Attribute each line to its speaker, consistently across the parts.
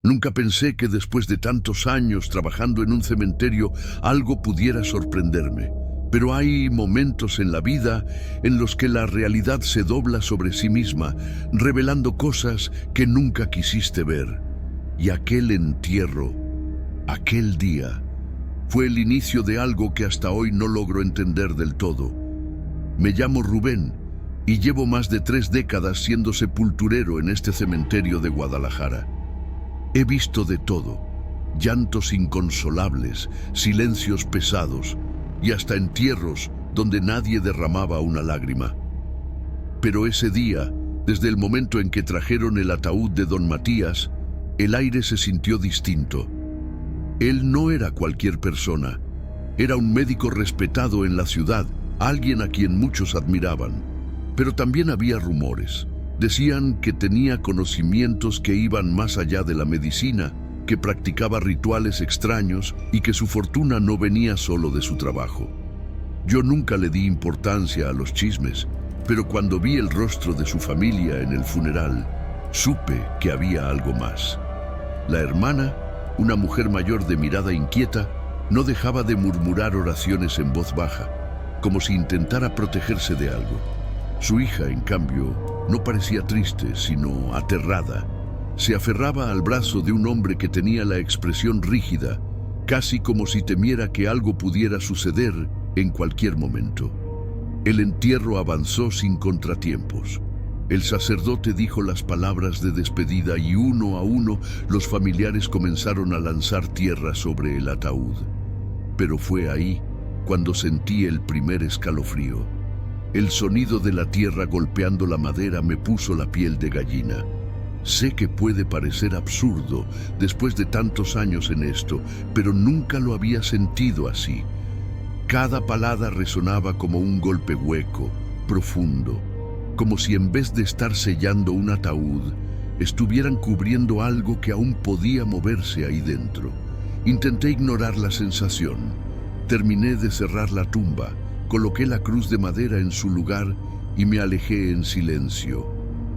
Speaker 1: Nunca pensé que después de tantos años trabajando en un cementerio algo pudiera sorprenderme. Pero hay momentos en la vida en los que la realidad se dobla sobre sí misma, revelando cosas que nunca quisiste ver. Y aquel entierro, aquel día, fue el inicio de algo que hasta hoy no logro entender del todo. Me llamo Rubén y llevo más de 3 décadas siendo sepulturero en este cementerio de Guadalajara. He visto de todo: llantos inconsolables, silencios pesados y hasta entierros donde nadie derramaba una lágrima. Pero ese día, desde el momento en que trajeron el ataúd de don Matías, el aire se sintió distinto. Él no era cualquier persona, era un médico respetado en la ciudad, alguien a quien muchos admiraban. Pero también había rumores. Decían que tenía conocimientos que iban más allá de la medicina, que practicaba rituales extraños y que su fortuna no venía solo de su trabajo. Yo nunca le di importancia a los chismes, pero cuando vi el rostro de su familia en el funeral, supe que había algo más. La hermana, una mujer mayor de mirada inquieta, no dejaba de murmurar oraciones en voz baja, como si intentara protegerse de algo. Su hija, en cambio, no parecía triste, sino aterrada. Se aferraba al brazo de un hombre que tenía la expresión rígida, casi como si temiera que algo pudiera suceder en cualquier momento. El entierro avanzó sin contratiempos. El sacerdote dijo las palabras de despedida y uno a uno los familiares comenzaron a lanzar tierra sobre el ataúd. Pero fue ahí cuando sentí el primer escalofrío. El sonido de la tierra golpeando la madera me puso la piel de gallina. Sé que puede parecer absurdo después de tantos años en esto, pero nunca lo había sentido así. Cada palabra resonaba como un golpe hueco, profundo, como si en vez de estar sellando un ataúd, estuvieran cubriendo algo que aún podía moverse ahí dentro. Intenté ignorar la sensación. Terminé de cerrar la tumba, coloqué la cruz de madera en su lugar y me alejé en silencio.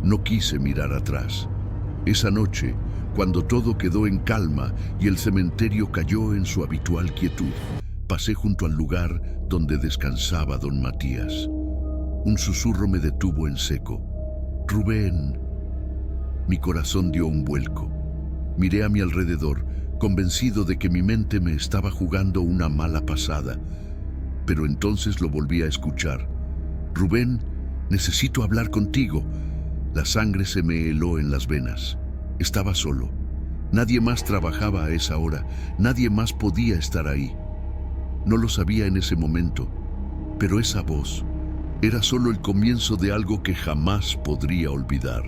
Speaker 1: No quise mirar atrás. Esa noche, cuando todo quedó en calma y el cementerio cayó en su habitual quietud, pasé junto al lugar donde descansaba don Matías. Un susurro me detuvo en seco. «Rubén». Mi corazón dio un vuelco. Miré a mi alrededor, convencido de que mi mente me estaba jugando una mala pasada. Pero entonces lo volví a escuchar. «Rubén, necesito hablar contigo». La sangre se me heló en las venas. Estaba solo. Nadie más trabajaba a esa hora. Nadie más podía estar ahí. No lo sabía en ese momento, pero esa voz era solo el comienzo de algo que jamás podría olvidar.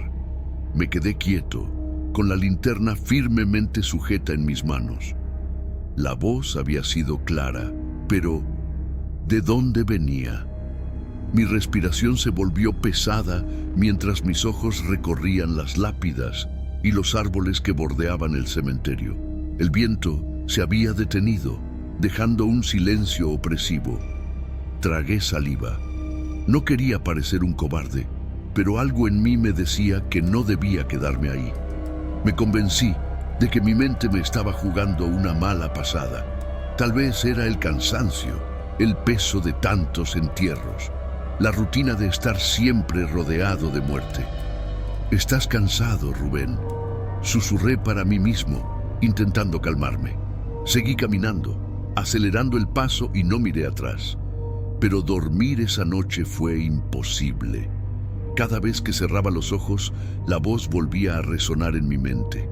Speaker 1: Me quedé quieto, con la linterna firmemente sujeta en mis manos. La voz había sido clara, pero ¿de dónde venía? Mi respiración se volvió pesada mientras mis ojos recorrían las lápidas y los árboles que bordeaban el cementerio. El viento se había detenido, dejando un silencio opresivo. Tragué saliva. No quería parecer un cobarde, pero algo en mí me decía que no debía quedarme ahí. Me convencí de que mi mente me estaba jugando una mala pasada. Tal vez era el cansancio, el peso de tantos entierros, la rutina de estar siempre rodeado de muerte. «Estás cansado, Rubén», susurré para mí mismo, intentando calmarme. Seguí caminando, acelerando el paso y no miré atrás. Pero dormir esa noche fue imposible. Cada vez que cerraba los ojos, la voz volvía a resonar en mi mente.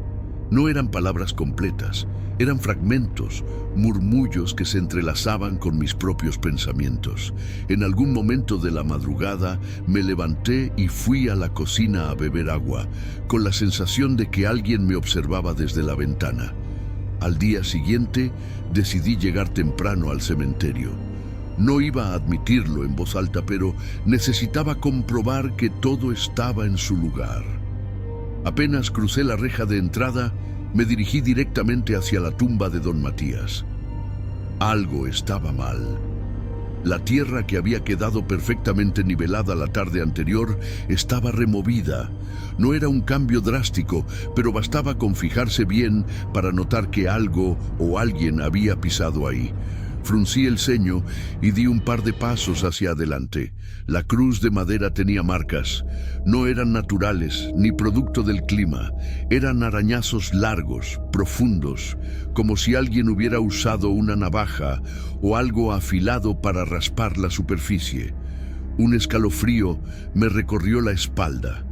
Speaker 1: No eran palabras completas, eran fragmentos, murmullos que se entrelazaban con mis propios pensamientos. En algún momento de la madrugada me levanté y fui a la cocina a beber agua, con la sensación de que alguien me observaba desde la ventana. Al día siguiente decidí llegar temprano al cementerio. No iba a admitirlo en voz alta, pero necesitaba comprobar que todo estaba en su lugar. Apenas crucé la reja de entrada, me dirigí directamente hacia la tumba de don Matías. Algo estaba mal. La tierra que había quedado perfectamente nivelada la tarde anterior estaba removida. No era un cambio drástico, pero bastaba con fijarse bien para notar que algo o alguien había pisado ahí. Fruncí el ceño y di un par de pasos hacia adelante. La cruz de madera tenía marcas. No eran naturales ni producto del clima. Eran arañazos largos, profundos, como si alguien hubiera usado una navaja o algo afilado para raspar la superficie. Un escalofrío me recorrió la espalda.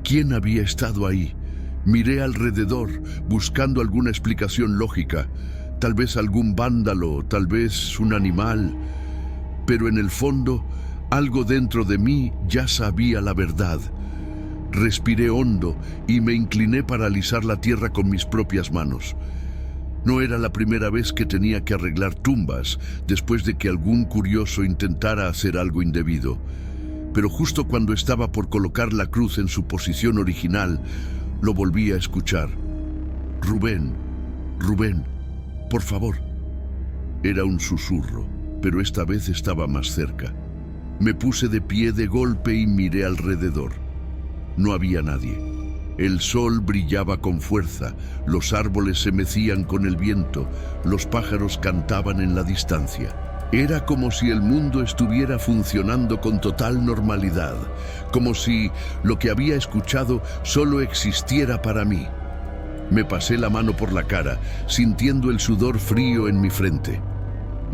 Speaker 1: ¿Quién había estado ahí? Miré alrededor, buscando alguna explicación lógica. Tal vez algún vándalo, tal vez un animal. Pero en el fondo, algo dentro de mí ya sabía la verdad. Respiré hondo y me incliné para alisar la tierra con mis propias manos. No era la primera vez que tenía que arreglar tumbas después de que algún curioso intentara hacer algo indebido. Pero justo cuando estaba por colocar la cruz en su posición original, lo volví a escuchar. Rubén, Rubén. Por favor. Era un susurro, pero esta vez estaba más cerca. Me puse de pie de golpe y miré alrededor. No había nadie. El sol brillaba con fuerza, los árboles se mecían con el viento, los pájaros cantaban en la distancia. Era como si el mundo estuviera funcionando con total normalidad, como si lo que había escuchado solo existiera para mí. Me pasé la mano por la cara, sintiendo el sudor frío en mi frente.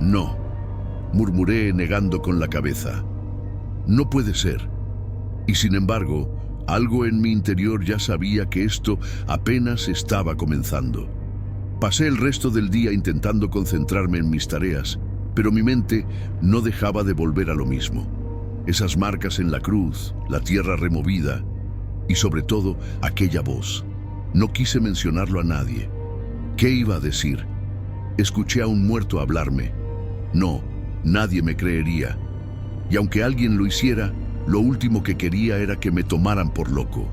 Speaker 1: No, murmuré negando con la cabeza. No puede ser. Y sin embargo, algo en mi interior ya sabía que esto apenas estaba comenzando. Pasé el resto del día intentando concentrarme en mis tareas, pero mi mente no dejaba de volver a lo mismo. Esas marcas en la cruz, la tierra removida y sobre todo aquella voz. No quise mencionarlo a nadie. ¿Qué iba a decir? Escuché a un muerto hablarme. No, nadie me creería. Y aunque alguien lo hiciera, lo último que quería era que me tomaran por loco.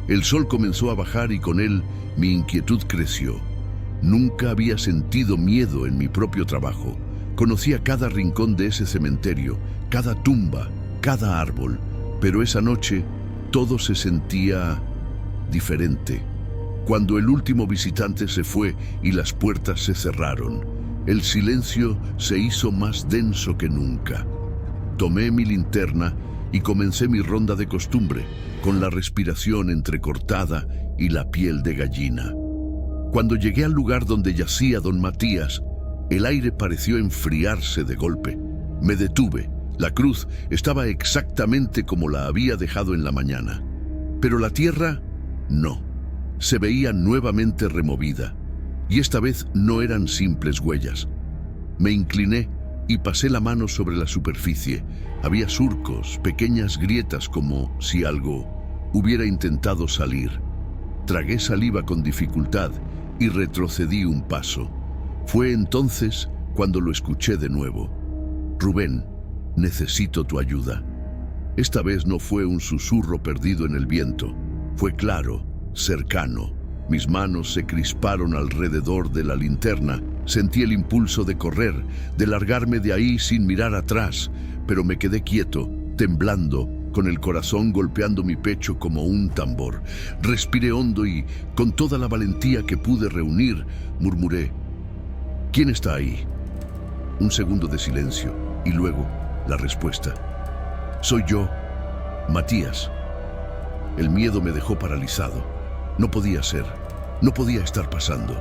Speaker 1: El sol comenzó a bajar y con él mi inquietud creció. Nunca había sentido miedo en mi propio trabajo. Conocía cada rincón de ese cementerio, cada tumba, cada árbol. Pero esa noche todo se sentía diferente. Cuando el último visitante se fue y las puertas se cerraron, el silencio se hizo más denso que nunca. Tomé mi linterna y comencé mi ronda de costumbre, con la respiración entrecortada y la piel de gallina. Cuando llegué al lugar donde yacía don Matías, el aire pareció enfriarse de golpe. Me detuve. La cruz estaba exactamente como la había dejado en la mañana. Pero la tierra, no. Se veía nuevamente removida, y esta vez no eran simples huellas. Me incliné y pasé la mano sobre la superficie. Había surcos, pequeñas grietas como si algo hubiera intentado salir. Tragué saliva con dificultad y retrocedí un paso. Fue entonces cuando lo escuché de nuevo. Rubén, necesito tu ayuda. Esta vez no fue un susurro perdido en el viento. Fue claro, cercano. Mis manos se crisparon alrededor de la linterna. Sentí el impulso de correr, de largarme de ahí sin mirar atrás, pero me quedé quieto, temblando, con el corazón golpeando mi pecho como un tambor. Respiré hondo y, con toda la valentía que pude reunir, murmuré: ¿quién está ahí? Un segundo de silencio y luego la respuesta: soy yo, Matías. El miedo me dejó paralizado. No podía ser, no podía estar pasando.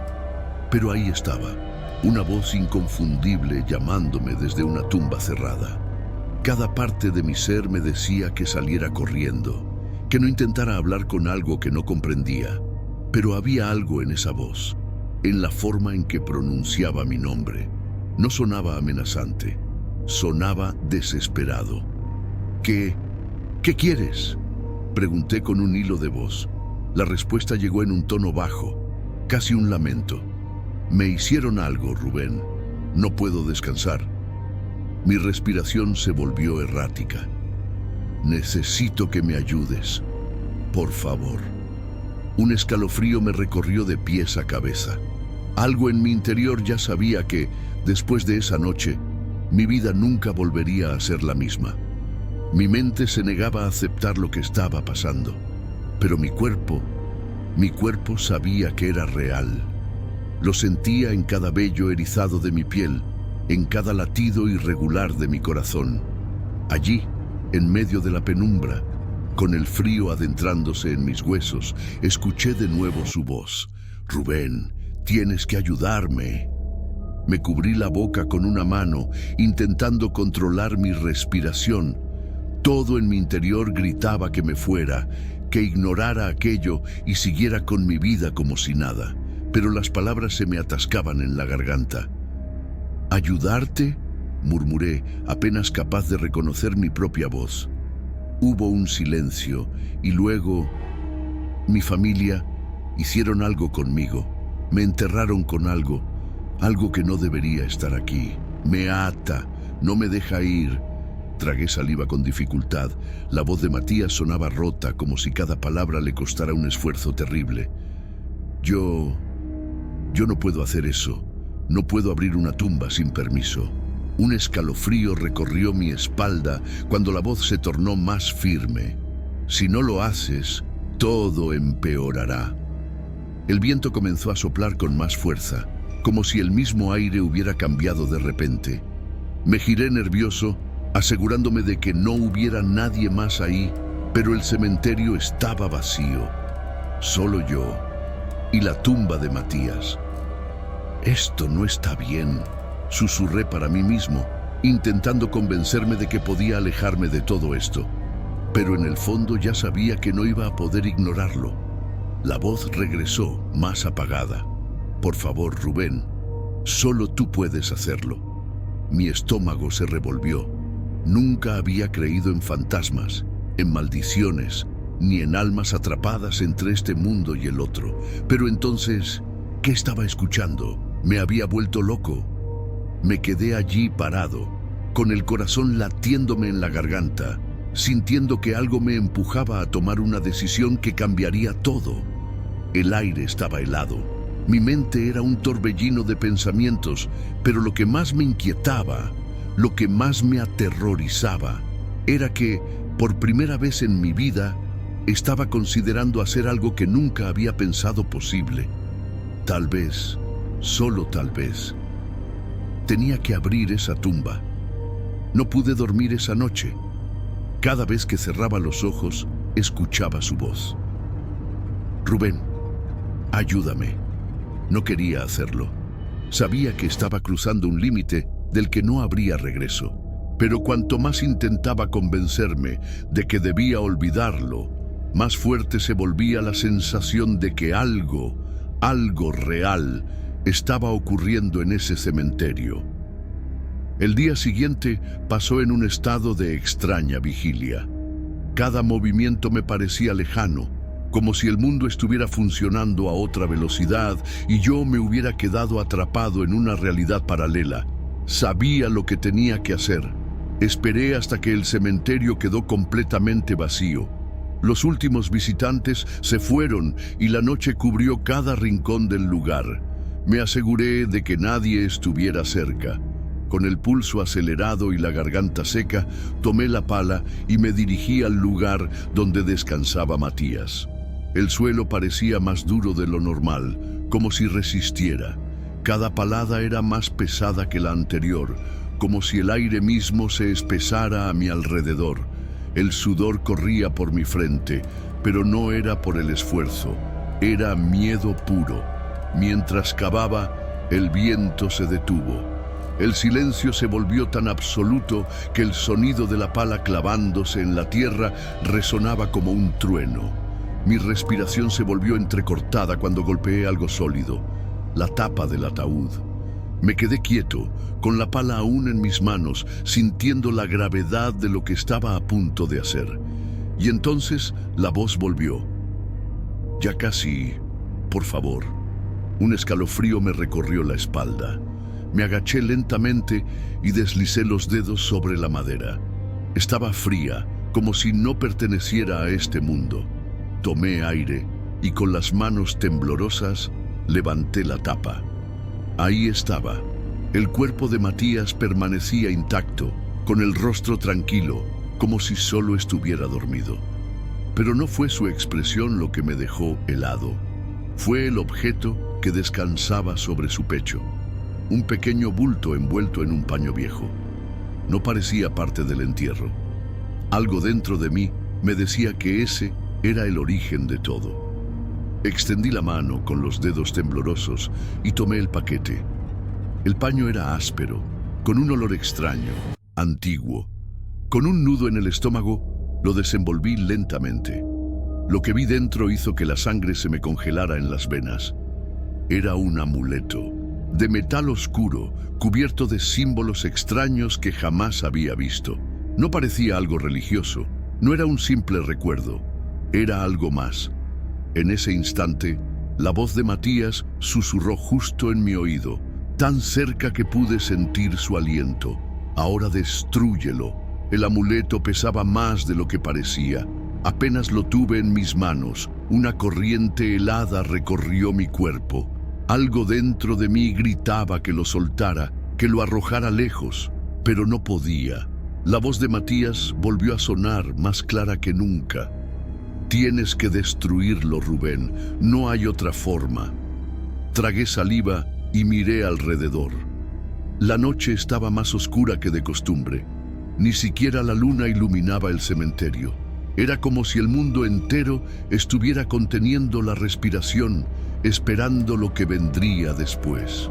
Speaker 1: Pero ahí estaba, una voz inconfundible llamándome desde una tumba cerrada. Cada parte de mi ser me decía que saliera corriendo, que no intentara hablar con algo que no comprendía. Pero había algo en esa voz, en la forma en que pronunciaba mi nombre. No sonaba amenazante, sonaba desesperado. ¿Qué quieres?, pregunté con un hilo de voz. La respuesta llegó en un tono bajo, casi un lamento. Me hicieron algo, Rubén. No puedo descansar. Mi respiración se volvió errática. Necesito que me ayudes. Por favor. Un escalofrío me recorrió de pies a cabeza. Algo en mi interior ya sabía que, después de esa noche, Mi vida nunca volvería a ser la misma. Mi mente se negaba a aceptar lo que estaba pasando, pero mi cuerpo sabía que era real. Lo sentía en cada vello erizado de mi piel, en cada latido irregular de mi corazón. Allí, en medio de la penumbra, con el frío adentrándose en mis huesos, escuché de nuevo su voz. «Rubén, tienes que ayudarme». Me cubrí la boca con una mano, intentando controlar mi respiración. Todo en mi interior gritaba que me fuera, que ignorara aquello y siguiera con mi vida como si nada. Pero las palabras se me atascaban en la garganta. «¿Ayudarte?», murmuré, apenas capaz de reconocer mi propia voz. Hubo un silencio y luego mi familia hicieron algo conmigo. Me enterraron con algo que no debería estar aquí. Me ata, no me deja ir. Tragué saliva con dificultad. La voz de Matías sonaba rota, como si cada palabra le costara un esfuerzo terrible. Yo no puedo hacer eso. No puedo abrir una tumba sin permiso. Un escalofrío recorrió mi espalda cuando la voz se tornó más firme. Si no lo haces, todo empeorará. El viento comenzó a soplar con más fuerza, como si el mismo aire hubiera cambiado de repente. Me giré nervioso, asegurándome de que no hubiera nadie más ahí, pero el cementerio estaba vacío. Solo yo y la tumba de Matías. «Esto no está bien», susurré para mí mismo, intentando convencerme de que podía alejarme de todo esto. Pero en el fondo ya sabía que no iba a poder ignorarlo. La voz regresó, más apagada. «Por favor, Rubén, solo tú puedes hacerlo». Mi estómago se revolvió. Nunca había creído en fantasmas, en maldiciones, ni en almas atrapadas entre este mundo y el otro. Pero entonces, ¿qué estaba escuchando? Me había vuelto loco. Me quedé allí parado, con el corazón latiéndome en la garganta, sintiendo que algo me empujaba a tomar una decisión que cambiaría todo. El aire estaba helado. Mi mente era un torbellino de pensamientos, pero lo que más me inquietaba, lo que más me aterrorizaba, era que, por primera vez en mi vida, estaba considerando hacer algo que nunca había pensado posible. Tal vez, solo tal vez, tenía que abrir esa tumba. No pude dormir esa noche. Cada vez que cerraba los ojos, escuchaba su voz. «Rubén, ayúdame». No quería hacerlo. Sabía que estaba cruzando un límite del que no habría regreso. Pero cuanto más intentaba convencerme de que debía olvidarlo, más fuerte se volvía la sensación de que algo real, estaba ocurriendo en ese cementerio. El día siguiente pasó en un estado de extraña vigilia. Cada movimiento me parecía lejano, como si el mundo estuviera funcionando a otra velocidad y yo me hubiera quedado atrapado en una realidad paralela. Sabía lo que tenía que hacer. Esperé hasta que el cementerio quedó completamente vacío. Los últimos visitantes se fueron y la noche cubrió cada rincón del lugar. Me aseguré de que nadie estuviera cerca. Con el pulso acelerado y la garganta seca, tomé la pala y me dirigí al lugar donde descansaba Matías. El suelo parecía más duro de lo normal, como si resistiera. Cada palada era más pesada que la anterior, como si el aire mismo se espesara a mi alrededor. El sudor corría por mi frente, pero no era por el esfuerzo, era miedo puro. Mientras cavaba, el viento se detuvo. El silencio se volvió tan absoluto que el sonido de la pala clavándose en la tierra resonaba como un trueno. Mi respiración se volvió entrecortada cuando golpeé algo sólido, la tapa del ataúd. Me quedé quieto, con la pala aún en mis manos, sintiendo la gravedad de lo que estaba a punto de hacer. Y entonces la voz volvió. «Ya casi, por favor». Un escalofrío me recorrió la espalda. Me agaché lentamente y deslicé los dedos sobre la madera. Estaba fría, como si no perteneciera a este mundo. Tomé aire y con las manos temblorosas levanté la tapa. Ahí estaba, El cuerpo de Matías permanecía intacto, con el rostro tranquilo, como si solo estuviera dormido. Pero no fue su expresión lo que me dejó helado. Fue el objeto que descansaba sobre su pecho. Un pequeño bulto envuelto en un paño viejo. No parecía parte del entierro. Algo dentro de mí me decía que ese era el origen de todo. Extendí la mano con los dedos temblorosos y tomé el paquete. El paño era áspero, con un olor extraño, antiguo. Con un nudo en el estómago, lo desenvolví lentamente. Lo que vi dentro hizo que la sangre se me congelara en las venas. Era un amuleto, de metal oscuro, cubierto de símbolos extraños que jamás había visto. No parecía algo religioso, no era un simple recuerdo, era algo más. En ese instante, la voz de Matías susurró justo en mi oído, tan cerca que pude sentir su aliento. Ahora destrúyelo. El amuleto pesaba más de lo que parecía. Apenas lo tuve en mis manos, una corriente helada recorrió mi cuerpo. Algo dentro de mí gritaba que lo soltara, que lo arrojara lejos, pero no podía. La voz de Matías volvió a sonar más clara que nunca. Tienes que destruirlo, Rubén, no hay otra forma. Tragué saliva y miré alrededor. La noche estaba más oscura que de costumbre. Ni siquiera la luna iluminaba el cementerio. Era como si el mundo entero estuviera conteniendo la respiración, esperando lo que vendría después.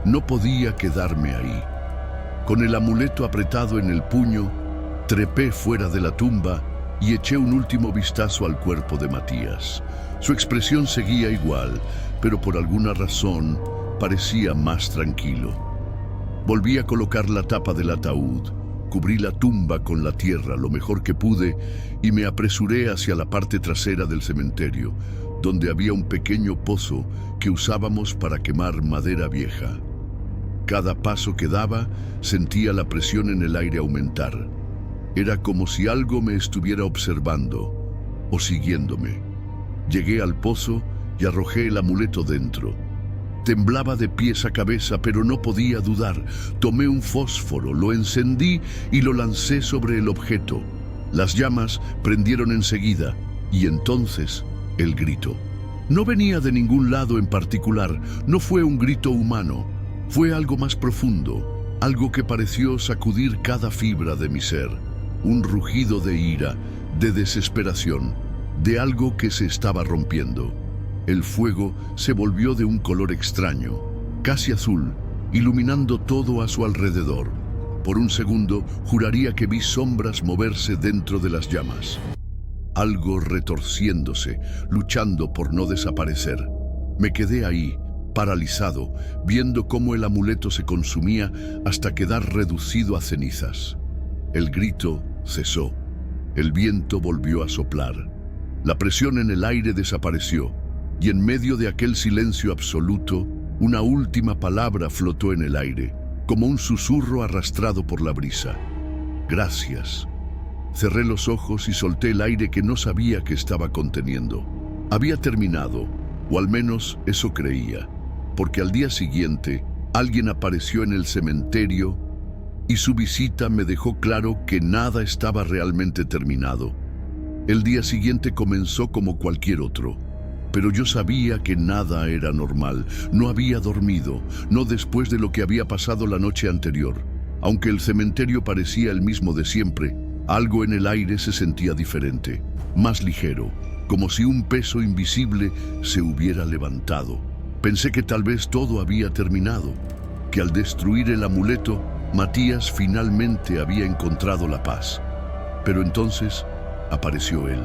Speaker 1: No podía quedarme ahí. Con el amuleto apretado en el puño, trepé fuera de la tumba y eché un último vistazo al cuerpo de Matías. Su expresión seguía igual, pero por alguna razón parecía más tranquilo. Volví a colocar la tapa del ataúd, cubrí la tumba con la tierra lo mejor que pude y me apresuré hacia la parte trasera del cementerio, donde había un pequeño pozo que usábamos para quemar madera vieja. Cada paso que daba, sentía la presión en el aire aumentar. Era como si algo me estuviera observando o siguiéndome. Llegué al pozo y arrojé el amuleto dentro. Temblaba de pies a cabeza, pero no podía dudar. Tomé un fósforo, lo encendí y lo lancé sobre el objeto. Las llamas prendieron enseguida y entonces el grito. No venía de ningún lado en particular, no fue un grito humano. Fue algo más profundo, algo que pareció sacudir cada fibra de mi ser. Un rugido de ira, de desesperación, de algo que se estaba rompiendo. El fuego se volvió de un color extraño, casi azul, iluminando todo a su alrededor. Por un segundo, juraría que vi sombras moverse dentro de las llamas. Algo retorciéndose, luchando por no desaparecer. Me quedé ahí, paralizado, viendo cómo el amuleto se consumía hasta quedar reducido a cenizas. El grito cesó. El viento volvió a soplar. La presión en el aire desapareció, y en medio de aquel silencio absoluto, una última palabra flotó en el aire, como un susurro arrastrado por la brisa. Gracias. Cerré los ojos y solté el aire que no sabía que estaba conteniendo. Había terminado, o al menos eso creía, porque al día siguiente alguien apareció en el cementerio y su visita me dejó claro que nada estaba realmente terminado. El día siguiente comenzó como cualquier otro, pero yo sabía que nada era normal. No había dormido, no después de lo que había pasado la noche anterior. Aunque el cementerio parecía el mismo de siempre, algo en el aire se sentía diferente, más ligero, como si un peso invisible se hubiera levantado. Pensé que tal vez todo había terminado, que al destruir el amuleto, Matías finalmente había encontrado la paz. Pero entonces apareció él.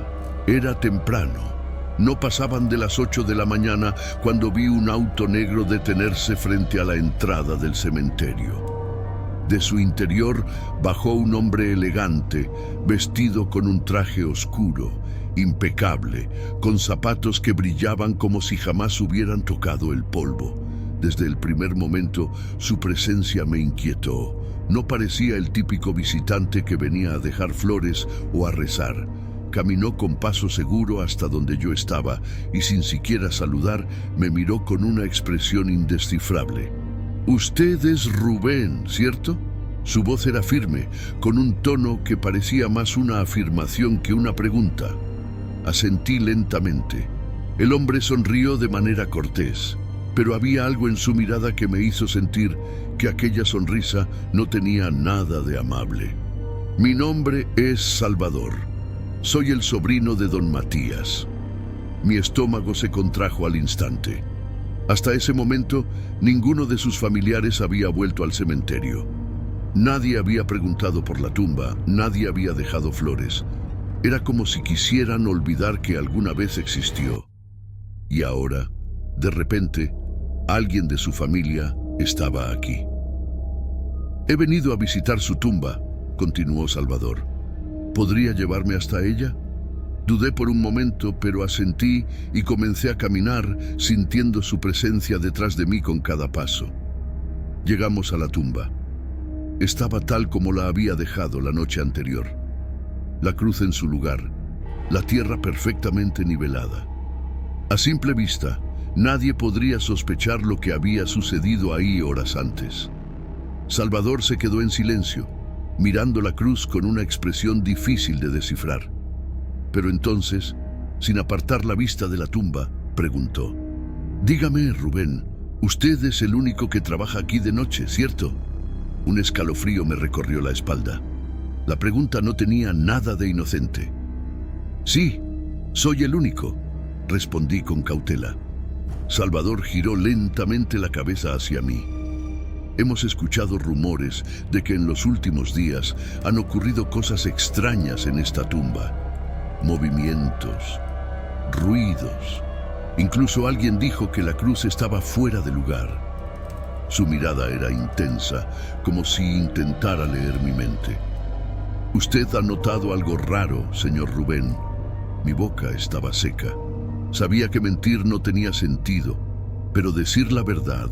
Speaker 1: Era temprano. No pasaban de las 8 de la mañana cuando vi un auto negro detenerse frente a la entrada del cementerio. De su interior bajó un hombre elegante, vestido con un traje oscuro, impecable, con zapatos que brillaban como si jamás hubieran tocado el polvo. Desde el primer momento, su presencia me inquietó. No parecía el típico visitante que venía a dejar flores o a rezar. Caminó con paso seguro hasta donde yo estaba y sin siquiera saludar, me miró con una expresión indescifrable. Usted es Rubén, ¿cierto? Su voz era firme, con un tono que parecía más una afirmación que una pregunta. Asentí lentamente. El hombre sonrió de manera cortés, pero había algo en su mirada que me hizo sentir que aquella sonrisa no tenía nada de amable. Mi nombre es Salvador. Soy el sobrino de don Matías. Mi estómago se contrajo al instante. Hasta ese momento, ninguno de sus familiares había vuelto al cementerio. Nadie había preguntado por la tumba, nadie había dejado flores. Era como si quisieran olvidar que alguna vez existió. Y ahora, de repente, alguien de su familia estaba aquí. He venido a visitar su tumba, continuó Salvador. ¿Podría llevarme hasta ella? Dudé por un momento, pero asentí y comencé a caminar, sintiendo su presencia detrás de mí con cada paso. Llegamos a la tumba. Estaba tal como la había dejado la noche anterior. La cruz en su lugar, la tierra perfectamente nivelada. A simple vista, nadie podría sospechar lo que había sucedido ahí horas antes. Salvador se quedó en silencio, mirando la cruz con una expresión difícil de descifrar. Pero entonces, sin apartar la vista de la tumba, preguntó: «Dígame, Rubén, usted es el único que trabaja aquí de noche, ¿cierto?». Un escalofrío me recorrió la espalda. La pregunta no tenía nada de inocente. «Sí, soy el único», respondí con cautela. Salvador giró lentamente la cabeza hacia mí. Hemos escuchado rumores de que en los últimos días han ocurrido cosas extrañas en esta tumba. Movimientos, ruidos. Incluso alguien dijo que la cruz estaba fuera de lugar. Su mirada era intensa, como si intentara leer mi mente. «Usted ha notado algo raro, señor Rubén». Mi boca estaba seca. Sabía que mentir no tenía sentido, pero decir la verdad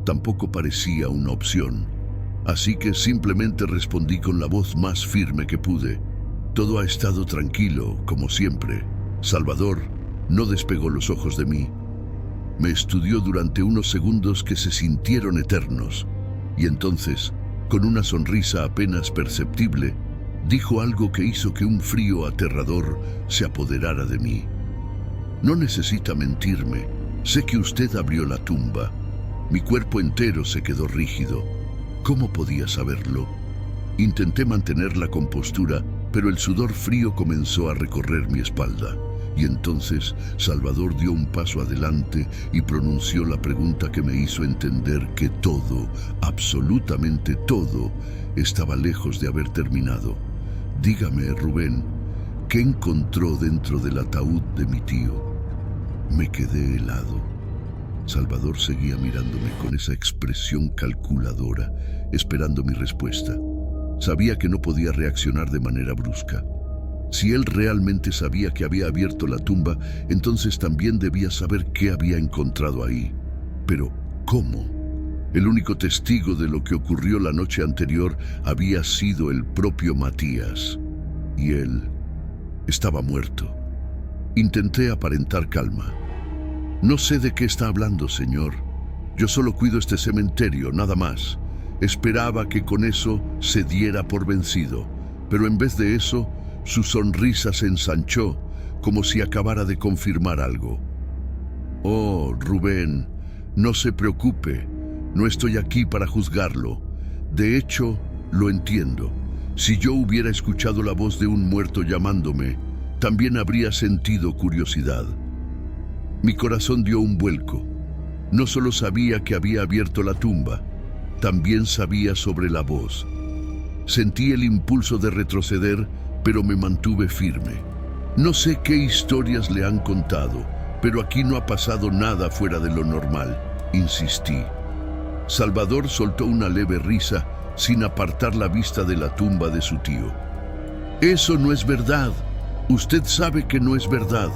Speaker 1: tampoco parecía una opción. Así que simplemente respondí con la voz más firme que pude: «Todo ha estado tranquilo, como siempre». Salvador no despegó los ojos de mí. Me estudió durante unos segundos que se sintieron eternos, y entonces, con una sonrisa apenas perceptible, dijo algo que hizo que un frío aterrador se apoderara de mí. «No necesita mentirme. Sé que usted abrió la tumba». Mi cuerpo entero se quedó rígido. ¿Cómo podía saberlo? Intenté mantener la compostura, pero el sudor frío comenzó a recorrer mi espalda. Y entonces Salvador dio un paso adelante y pronunció la pregunta que me hizo entender que todo, absolutamente todo, estaba lejos de haber terminado. «Dígame, Rubén, ¿qué encontró dentro del ataúd de mi tío?». Me quedé helado. Salvador seguía mirándome con esa expresión calculadora, esperando mi respuesta. Sabía que no podía reaccionar de manera brusca. Si él realmente sabía que había abierto la tumba, entonces también debía saber qué había encontrado ahí. Pero, ¿cómo? El único testigo de lo que ocurrió la noche anterior había sido el propio Matías. Y él estaba muerto. Intenté aparentar calma. «No sé de qué está hablando, señor. Yo solo cuido este cementerio, nada más». Esperaba que con eso se diera por vencido, pero en vez de eso, su sonrisa se ensanchó, como si acabara de confirmar algo. «Oh, Rubén, no se preocupe. No estoy aquí para juzgarlo. De hecho, lo entiendo. Si yo hubiera escuchado la voz de un muerto llamándome, también habría sentido curiosidad». Mi corazón dio un vuelco. No solo sabía que había abierto la tumba, también sabía sobre la voz. Sentí el impulso de retroceder, pero me mantuve firme. No sé qué historias le han contado, pero aquí no ha pasado nada fuera de lo normal, insistí. Salvador soltó una leve risa sin apartar la vista de la tumba de su tío. «Eso no es verdad. Usted sabe que no es verdad».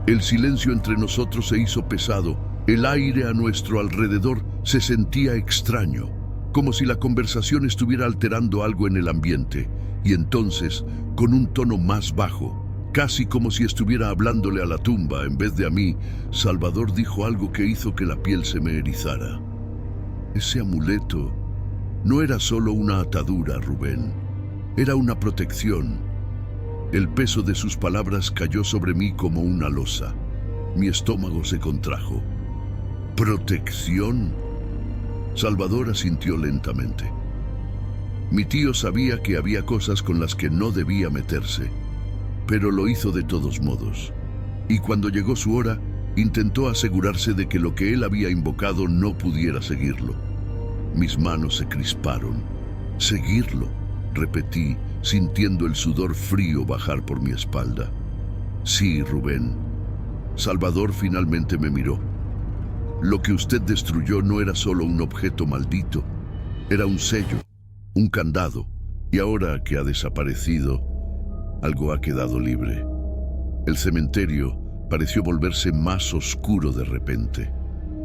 Speaker 1: El silencio entre nosotros se hizo pesado. El aire a nuestro alrededor se sentía extraño, como si la conversación estuviera alterando algo en el ambiente. Y entonces, con un tono más bajo, casi como si estuviera hablándole a la tumba en vez de a mí, Salvador dijo algo que hizo que la piel se me erizara. Ese amuleto no era solo una atadura, Rubén. Era una protección. El peso de sus palabras cayó sobre mí como una losa. Mi estómago se contrajo. ¿Protección? Salvador asintió lentamente. Mi tío sabía que había cosas con las que no debía meterse, pero lo hizo de todos modos. Y cuando llegó su hora, intentó asegurarse de que lo que él había invocado no pudiera seguirlo. Mis manos se crisparon. «Seguirlo», repetí, sintiendo el sudor frío bajar por mi espalda. «Sí, Rubén». Salvador finalmente me miró. «Lo que usted destruyó no era solo un objeto maldito, era un sello, un candado, y ahora que ha desaparecido, algo ha quedado libre». El cementerio pareció volverse más oscuro de repente.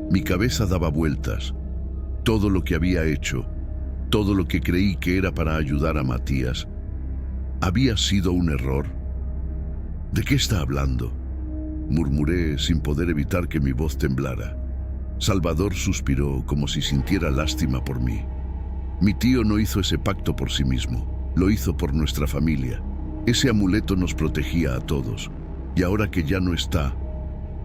Speaker 1: Mi cabeza daba vueltas. Todo lo que había hecho, todo lo que creí que era para ayudar a Matías, ¿había sido un error? ¿De qué está hablando?, murmuré sin poder evitar que mi voz temblara. Salvador suspiró como si sintiera lástima por mí. Mi tío no hizo ese pacto por sí mismo, lo hizo por nuestra familia. Ese amuleto nos protegía a todos, y ahora que ya no está,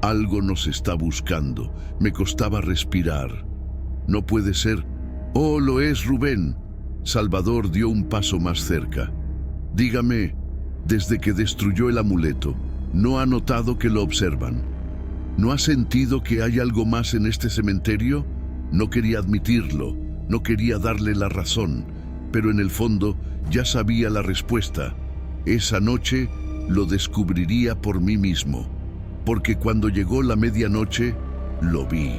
Speaker 1: algo nos está buscando. Me costaba respirar. No puede ser. «Oh, lo es, Rubén». Salvador dio un paso más cerca. «Dígame, desde que destruyó el amuleto, ¿no ha notado que lo observan? ¿No ha sentido que hay algo más en este cementerio?». No quería admitirlo, no quería darle la razón, pero en el fondo ya sabía la respuesta. Esa noche lo descubriría por mí mismo, porque cuando llegó la medianoche, lo vi.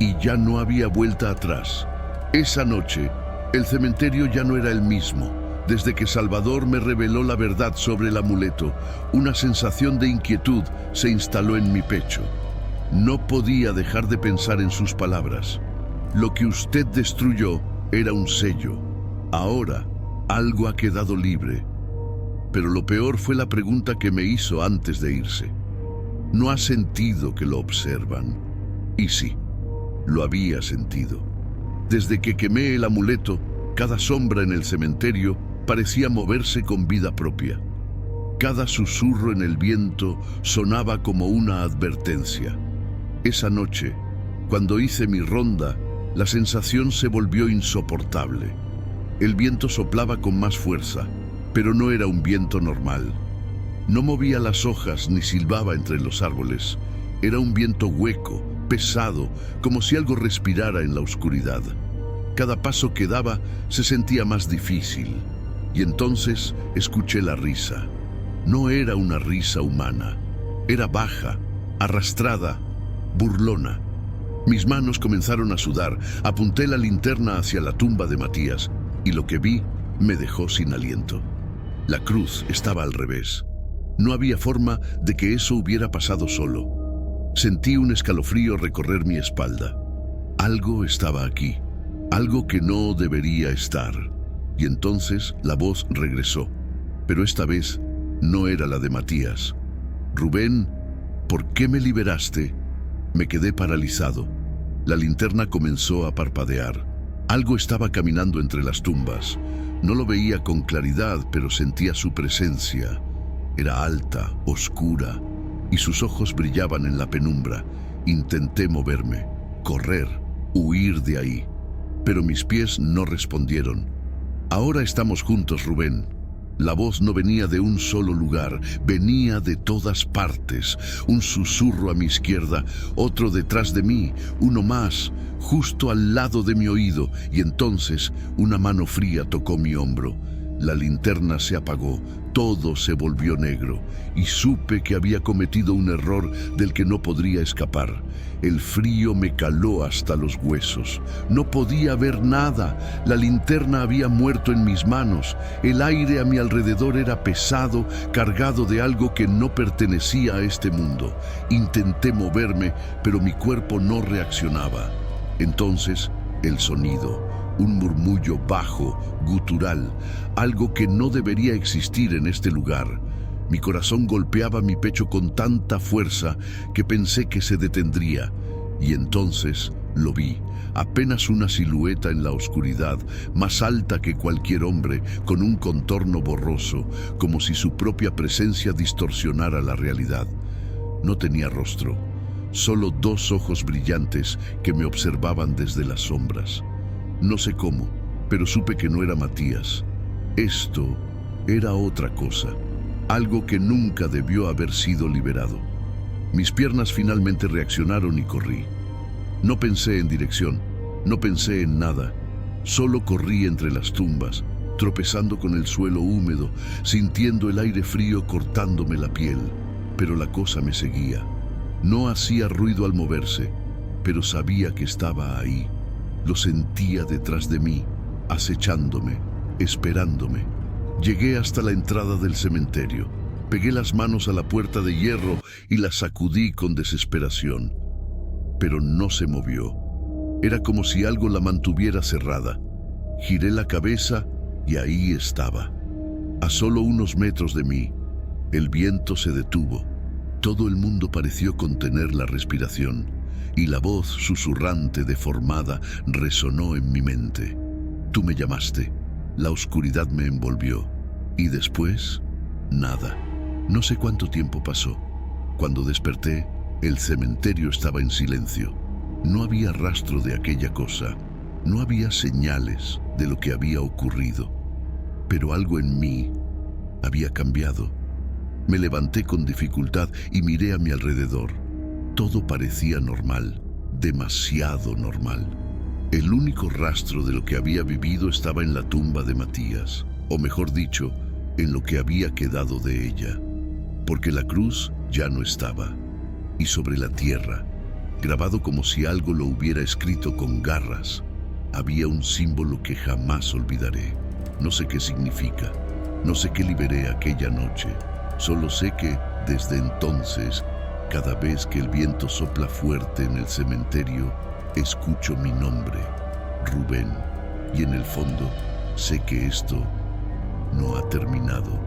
Speaker 1: Y ya no había vuelta atrás. Esa noche, el cementerio ya no era el mismo. Desde que Salvador me reveló la verdad sobre el amuleto, una sensación de inquietud se instaló en mi pecho. No podía dejar de pensar en sus palabras. Lo que usted destruyó era un sello. Ahora, algo ha quedado libre. Pero lo peor fue la pregunta que me hizo antes de irse. ¿No ha sentido que lo observan? Y sí, lo había sentido. Desde que quemé el amuleto, cada sombra en el cementerio parecía moverse con vida propia. Cada susurro en el viento sonaba como una advertencia. Esa noche, cuando hice mi ronda, la sensación se volvió insoportable. El viento soplaba con más fuerza, pero no era un viento normal. No movía las hojas ni silbaba entre los árboles. Era un viento hueco, pesado, como si algo respirara en la oscuridad. Cada paso que daba se sentía más difícil. Y entonces escuché la risa. No era una risa humana. Era baja, arrastrada, burlona. Mis manos comenzaron a sudar. Apunté la linterna hacia la tumba de Matías y lo que vi me dejó sin aliento. La cruz estaba al revés. No había forma de que eso hubiera pasado solo. Sentí un escalofrío recorrer mi espalda. Algo estaba aquí, algo que no debería estar. Y entonces la voz regresó, pero esta vez no era la de Matías. «Rubén, ¿por qué me liberaste?». Me quedé paralizado. La linterna comenzó a parpadear. Algo estaba caminando entre las tumbas. No lo veía con claridad, pero sentía su presencia. Era alta, oscura, y sus ojos brillaban en la penumbra. Intenté moverme, correr, huir de ahí, pero mis pies no respondieron. «Ahora estamos juntos, Rubén». La voz no venía de un solo lugar, venía de todas partes. Un susurro a mi izquierda, otro detrás de mí, uno más, justo al lado de mi oído, y entonces una mano fría tocó mi hombro. La linterna se apagó, todo se volvió negro, y supe que había cometido un error del que no podría escapar. El frío me caló hasta los huesos. No podía ver nada. La linterna había muerto en mis manos. El aire a mi alrededor era pesado, cargado de algo que no pertenecía a este mundo. Intenté moverme, pero mi cuerpo no reaccionaba. Entonces, el sonido. Un murmullo bajo, gutural, algo que no debería existir en este lugar. Mi corazón golpeaba mi pecho con tanta fuerza que pensé que se detendría. Y entonces Lo vi, apenas una silueta en la oscuridad, más alta que cualquier hombre, con un contorno borroso, como si su propia presencia distorsionara la realidad. No tenía rostro, solo dos ojos brillantes que me observaban desde las sombras. No sé cómo, pero supe que no era Matías. Esto era otra cosa, algo que nunca debió haber sido liberado. Mis piernas finalmente reaccionaron y corrí. No pensé en dirección, no pensé en nada. Solo corrí entre las tumbas, tropezando con el suelo húmedo, sintiendo el aire frío cortándome la piel. Pero la cosa me seguía. No hacía ruido al moverse, pero sabía que estaba ahí. Lo sentía detrás de mí, acechándome, esperándome. Llegué hasta la entrada del cementerio. Pegué las manos a la puerta de hierro y la sacudí con desesperación. Pero no se movió. Era como si algo la mantuviera cerrada. Giré la cabeza y ahí estaba. A solo unos metros de mí, el viento se detuvo. Todo el mundo pareció contener la respiración y la voz susurrante, deformada, resonó en mi mente. Tú me llamaste. La oscuridad me envolvió. Y después, nada. No sé cuánto tiempo pasó. Cuando desperté, el cementerio estaba en silencio. No había rastro de aquella cosa. No había señales de lo que había ocurrido. Pero algo en mí había cambiado. Me levanté con dificultad y miré a mi alrededor. Todo parecía normal, demasiado normal. El único rastro de lo que había vivido estaba en la tumba de Matías, o mejor dicho, en lo que había quedado de ella, porque la cruz ya no estaba. Y sobre la tierra, grabado como si algo lo hubiera escrito con garras, había un símbolo que jamás olvidaré. No sé qué significa, no sé qué liberé aquella noche. Solo sé que, desde entonces, cada vez que el viento sopla fuerte en el cementerio, escucho mi nombre, Rubén, y en el fondo sé que esto no ha terminado.